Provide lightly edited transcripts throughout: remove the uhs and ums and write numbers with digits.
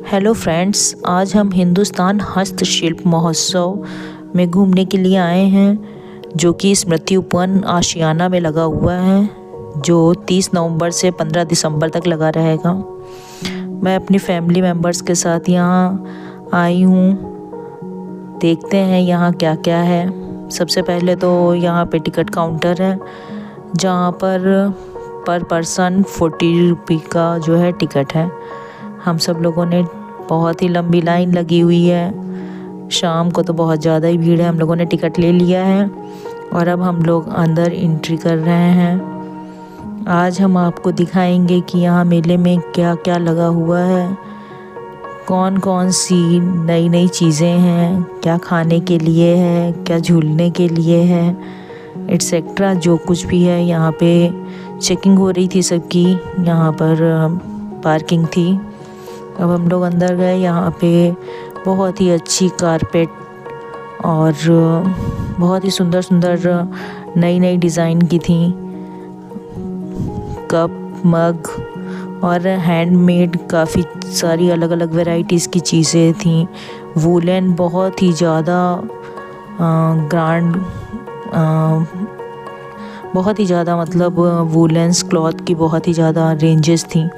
Hello friends, आज हम हिंदुस्तान हस्तशिल्प महोत्सव में घूमने के लिए आए हैं, जो कि स्मृति उपवन आशियाना में लगा हुआ है, जो 30 नवंबर से 15 दिसंबर तक लगा रहेगा। मैं अपनी फैमिली मेम्बर्स के साथ यहाँ आई हूँ। देखते हैं यहाँ क्या क्या है। सबसे पहले तो यहाँ पे टिकट काउंटर है, जहाँ पर पर्सन 40 रुपये का जो है टिकट है। हम सब लोगों ने बहुत ही लंबी लाइन लगी हुई है। शाम को तो बहुत ज़्यादा ही भीड़ है। हम लोगों ने टिकट ले लिया है और अब हम लोग अंदर एंट्री कर रहे हैं। आज हम आपको दिखाएंगे कि यहाँ मेले में क्या क्या लगा हुआ है, कौन कौन सी नई नई चीज़ें हैं, क्या खाने के लिए है, क्या झूलने के लिए है, एट्सेट्रा। जो कुछ भी है यहाँ पे चेकिंग हो रही थी सबकी। यहाँ पर पार्किंग थी। अब हम लोग अंदर गए। यहाँ पे बहुत ही अच्छी कारपेट और बहुत ही सुंदर सुंदर नई नई डिज़ाइन की थी कप, मग और हैंडमेड काफ़ी सारी अलग अलग वैरायटीज़ की चीज़ें थी। वूलन बहुत ही ज़्यादा बहुत ही ज़्यादा मतलब वूलेंस क्लॉथ की बहुत ही ज़्यादा रेंजेस थी।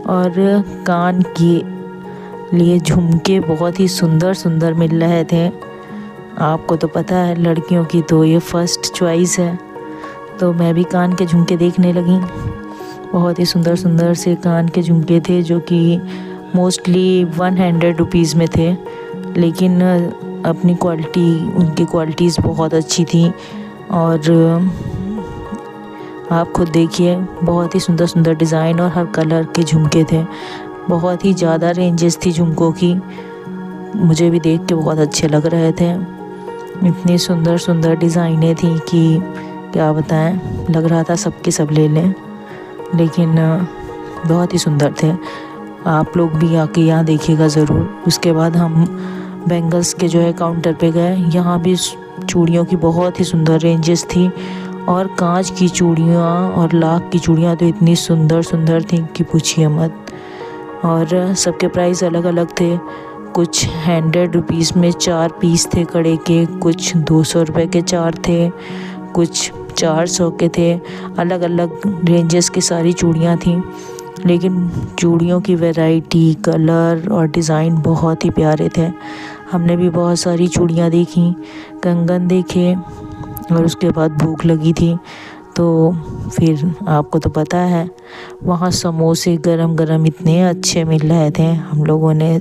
और कान के लिए झुमके बहुत ही सुंदर सुंदर मिल रहे थे। आपको तो पता है लड़कियों की तो ये फर्स्ट चॉइस है, तो मैं भी कान के झुमके देखने लगी। बहुत ही सुंदर सुंदर से कान के झुमके थे, जो कि मोस्टली 100 रुपीज़ में थे, लेकिन अपनी उनकी क्वालिटीज़ बहुत अच्छी थी। और आप खुद देखिए, बहुत ही सुंदर सुंदर डिज़ाइन और हर कलर के झुमके थे। बहुत ही ज़्यादा रेंजेस थी झुमकों की। मुझे भी देख के बहुत अच्छे लग रहे थे। इतनी सुंदर सुंदर डिज़ाइनें थी कि क्या बताएं, लग रहा था सबके सब ले लें, लेकिन बहुत ही सुंदर थे। आप लोग भी आके यहाँ देखिएगा ज़रूर। उसके बाद हम बैंगल्स के जो है काउंटर पे गए। यहाँ भी चूड़ियों की बहुत ही सुंदर रेंजेस थी, और कांच की चूड़ियाँ और लाख की चूड़ियाँ तो इतनी सुंदर सुंदर थी कि पूछिए मत। और सबके प्राइस अलग अलग थे। कुछ 100 रुपीज़ में 4 पीस थे कड़े के, कुछ 200 रुपये के 4 थे, कुछ 400 के थे। अलग अलग रेंजेस की सारी चूड़ियाँ थीं, लेकिन चूड़ियों की वैरायटी, कलर और डिज़ाइन बहुत ही प्यारे थे। हमने भी बहुत सारी चूड़ियाँ देखी, कंगन देखे, और उसके बाद भूख लगी थी, तो फिर आपको तो पता है वहाँ समोसे गरम गरम इतने अच्छे मिल रहे थे। हम लोगों ने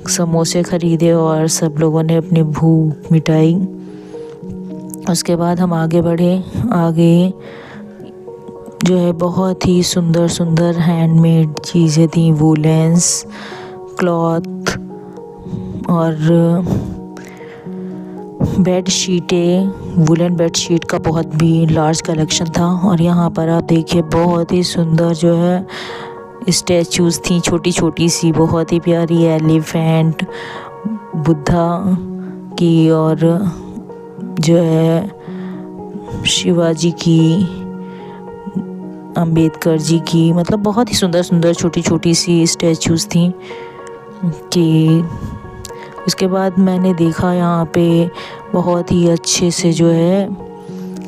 समोसे ख़रीदे और सब लोगों ने अपनी भूख मिटाई। उसके बाद हम आगे बढ़े। आगे जो है बहुत ही सुंदर सुंदर हैंडमेड चीज़ें थी, वूलेंस क्लॉथ और बेड शीटें। वुलन बेड शीट का बहुत भी लार्ज कलेक्शन था। और यहाँ पर आप देखिए बहुत ही सुंदर जो है स्टैचूज़ थी, छोटी छोटी सी, बहुत ही प्यारी। एलिफेंट, बुद्धा की, और जो है शिवाजी की, अंबेडकर जी की, मतलब बहुत ही सुंदर सुंदर छोटी छोटी सी स्टैचूज़ थी। कि उसके बाद मैंने देखा यहाँ पे बहुत ही अच्छे से जो है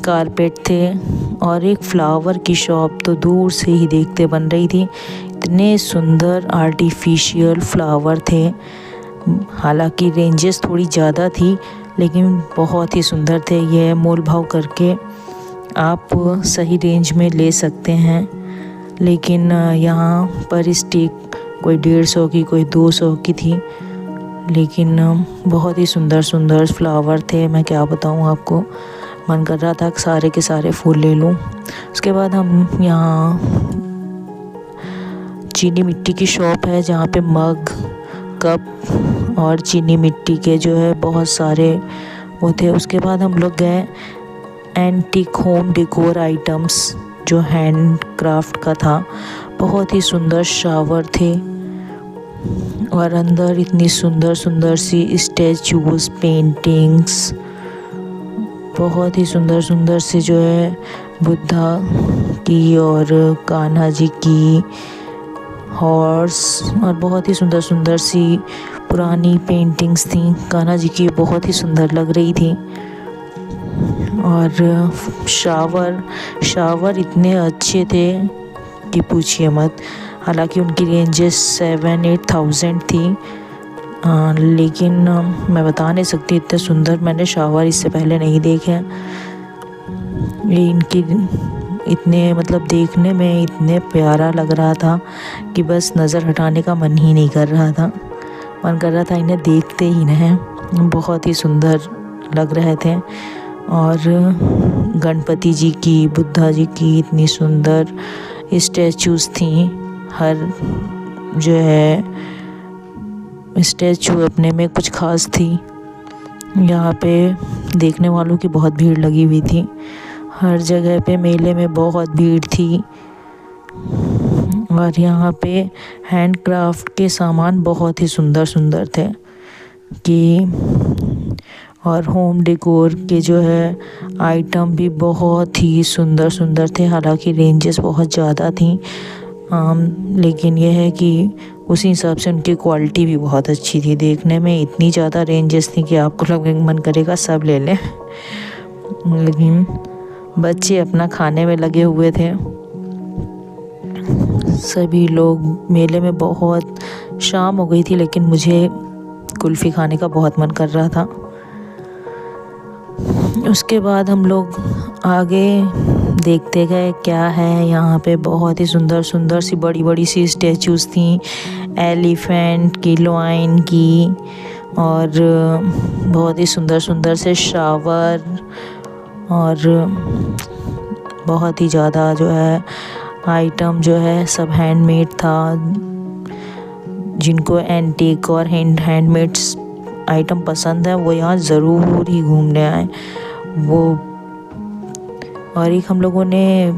कारपेट थे, और एक फ्लावर की शॉप तो दूर से ही देखते बन रही थी। इतने सुंदर आर्टिफिशियल फ्लावर थे। हालांकि रेंजेस थोड़ी ज़्यादा थी, लेकिन बहुत ही सुंदर थे। ये मोल भाव करके आप सही रेंज में ले सकते हैं। लेकिन यहाँ पर स्टिक कोई 150 की, कोई 200 की थी, लेकिन बहुत ही सुंदर सुंदर फ्लावर थे। मैं क्या बताऊँ आपको, मन कर रहा था सारे के सारे फूल ले लूँ। उसके बाद हम यहाँ चीनी मिट्टी की शॉप है, जहाँ पे मग, कप और चीनी मिट्टी के जो है बहुत सारे वो थे। उसके बाद हम लोग गए एंटीक होम डेकोर आइटम्स, जो हैंड क्राफ्ट का था। बहुत ही सुंदर शावर थे, और अंदर इतनी सुंदर सुंदर सी स्टैचूज़, पेंटिंग्स, बहुत ही सुंदर सुंदर से जो है बुद्धा की और कान्हा जी की, हॉर्स और बहुत ही सुंदर सुंदर सी पुरानी पेंटिंग्स थी कान्हा जी की, बहुत ही सुंदर लग रही थी। और शावर इतने अच्छे थे कि पूछिए मत। हालांकि उनकी रेंजेस 7-8 थाउजेंड थी, लेकिन मैं बता नहीं सकती इतने सुंदर मैंने शावर इससे पहले नहीं देखे। ये इनकी इतने मतलब देखने में इतने प्यारा लग रहा था कि बस नज़र हटाने का मन ही नहीं कर रहा था। मन कर रहा था इन्हें देखते ही रहें, बहुत ही सुंदर लग रहे थे। और गणपति जी की, बुद्धा जी की इतनी सुंदर स्टैचूज़ थी। हर जो है स्टैचू अपने में कुछ खास थी। यहाँ पे देखने वालों की बहुत भीड़ लगी हुई थी। हर जगह पे मेले में बहुत भीड़ थी। और यहाँ पे हैंडक्राफ्ट के सामान बहुत ही सुंदर सुंदर थे कि और होम डेकोर के जो है आइटम भी बहुत ही सुंदर सुंदर थे। हालांकि रेंजेस बहुत ज़्यादा थी, लेकिन यह है कि उसी हिसाब से उनकी क्वालिटी भी बहुत अच्छी थी। देखने में इतनी ज़्यादा रेंजेस थी कि आपको मन करेगा सब ले लें। लेकिन बच्चे अपना खाने में लगे हुए थे। सभी लोग मेले में, बहुत शाम हो गई थी लेकिन मुझे कुल्फ़ी खाने का बहुत मन कर रहा था। उसके बाद हम लोग आगे देखते गए क्या है यहाँ पे। बहुत ही सुंदर सुंदर सी बड़ी बड़ी सी स्टैचूज़ थी, एलिफेंट की, लायन की, और बहुत ही सुंदर सुंदर से शावर, और बहुत ही ज़्यादा जो है आइटम जो है सब हैंडमेड था। जिनको एंटीक और हैंडमेड्स आइटम पसंद है वो यहाँ ज़रूर ही घूमने आए। वो और एक हम लोगों ने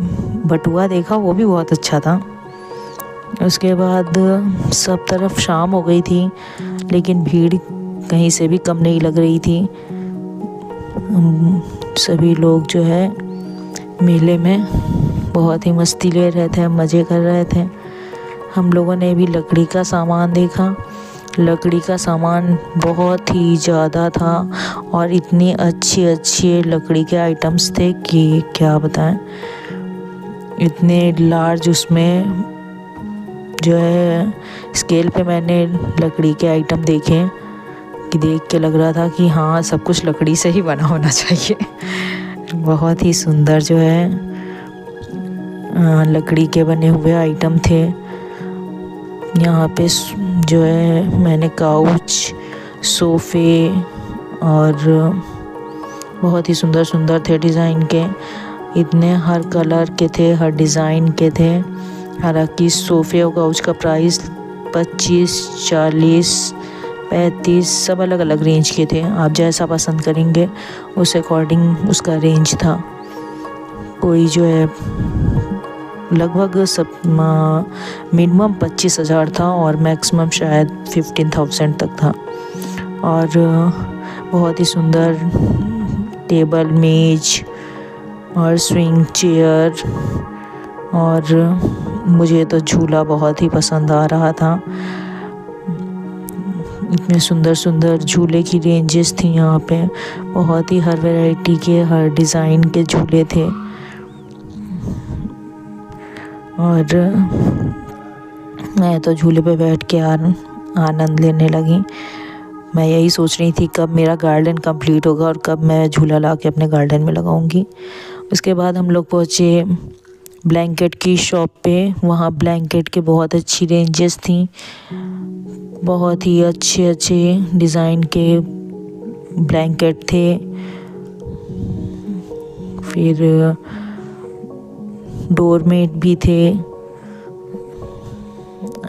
बटुआ देखा, वो भी बहुत अच्छा था। उसके बाद सब तरफ शाम हो गई थी लेकिन भीड़ कहीं से भी कम नहीं लग रही थी। सभी लोग जो है मेले में बहुत ही मस्ती ले रहे थे, मज़े कर रहे थे। हम लोगों ने भी लकड़ी का सामान देखा। लकड़ी का सामान बहुत ही ज़्यादा था और इतनी अच्छी अच्छी लकड़ी के आइटम्स थे कि क्या बताएं। इतने लार्ज उसमें जो है स्केल पे मैंने लकड़ी के आइटम देखे कि देख के लग रहा था कि हाँ, सब कुछ लकड़ी से ही बना होना चाहिए। बहुत ही सुंदर जो है लकड़ी के बने हुए आइटम थे। यहाँ पे जो है मैंने काउच, सोफ़े और बहुत ही सुंदर सुंदर थे डिज़ाइन के। इतने हर कलर के थे, हर डिज़ाइन के थे। हालांकि सोफ़े और काउच का प्राइस 25, 40, 35 सब अलग अलग रेंज के थे। आप जैसा पसंद करेंगे उस अकॉर्डिंग उसका रेंज था। कोई जो है लगभग सब मिनिमम 25,000 था और मैक्सिमम शायद 15,000 तक था। और बहुत ही सुंदर टेबल, मेज और स्विंग चेयर, और मुझे तो झूला बहुत ही पसंद आ रहा था। इतने सुंदर सुंदर झूले की रेंजेस थी यहाँ पे। बहुत ही हर वैरायटी के, हर डिज़ाइन के झूले थे। और मैं तो झूले पे बैठ के आनंद लेने लगी। मैं यही सोच रही थी कब मेरा गार्डन कंप्लीट होगा और कब मैं झूला ला के अपने गार्डन में लगाऊंगी। उसके बाद हम लोग पहुँचे ब्लैंकेट की शॉप पे। वहाँ ब्लैंकेट के बहुत अच्छी रेंजेस थी। बहुत ही अच्छे अच्छे डिज़ाइन के ब्लैंकेट थे। फिर डोरमेट भी थे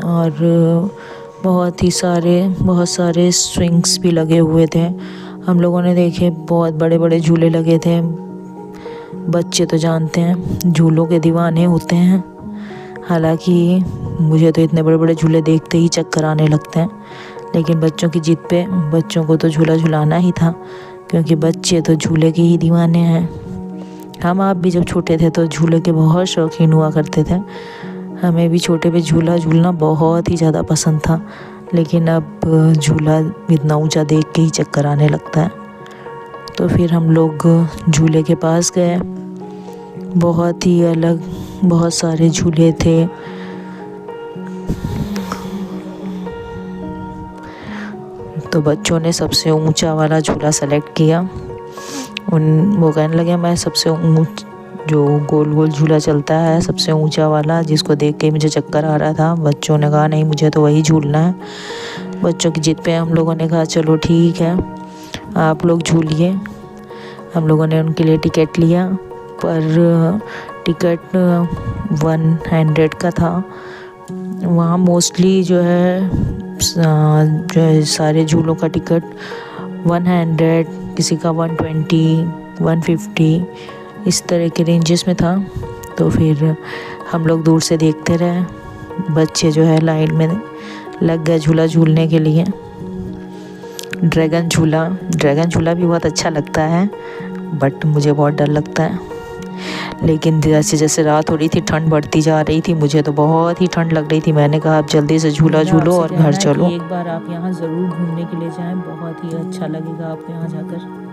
और बहुत सारे स्विंग्स भी लगे हुए थे। हम लोगों ने देखे बहुत बड़े बड़े झूले लगे थे। बच्चे तो जानते हैं झूलों के दीवाने होते हैं। हालांकि मुझे तो इतने बड़े बड़े झूले देखते ही चक्कर आने लगते हैं, लेकिन बच्चों की जिद पे बच्चों को तो झूला झुलाना ही था, क्योंकि बच्चे तो झूले के ही दीवाने हैं। हम आप भी जब छोटे थे तो झूले के बहुत शौकीन हुआ करते थे। हमें भी छोटे पे झूला झूलना बहुत ही ज़्यादा पसंद था, लेकिन अब झूला इतना ऊंचा देख के ही चक्कर आने लगता है। तो फिर हम लोग झूले के पास गए। बहुत ही अलग बहुत सारे झूले थे। तो बच्चों ने सबसे ऊंचा वाला झूला सेलेक्ट किया। वो कहने लगे मैं सबसे जो गोल गोल झूला चलता है सबसे ऊंचा वाला, जिसको देख के मुझे चक्कर आ रहा था। बच्चों ने कहा नहीं मुझे तो वही झूलना है। बच्चों की जिद पे हम लोगों ने कहा चलो ठीक है आप लोग झूलिए। हम लोगों ने उनके लिए टिकट लिया, पर टिकट 100 का था। वहाँ मोस्टली जो है सारे झूलों का टिकट 100, किसी का 120, 150 इस तरह के रेंजेस में था। तो फिर हम लोग दूर से देखते रहे। बच्चे जो है लाइन में लग गए झूला झूलने के लिए। ड्रैगन झूला भी बहुत अच्छा लगता है, बट मुझे बहुत डर लगता है। लेकिन जैसे जैसे रात हो रही थी ठंड बढ़ती जा रही थी, मुझे तो बहुत ही ठंड लग रही थी। मैंने कहा आप जल्दी से झूला झूलो और घर चलो। एक बार आप यहाँ ज़रूर घूमने के लिए जाएं, बहुत ही अच्छा लगेगा आपको यहाँ जाकर।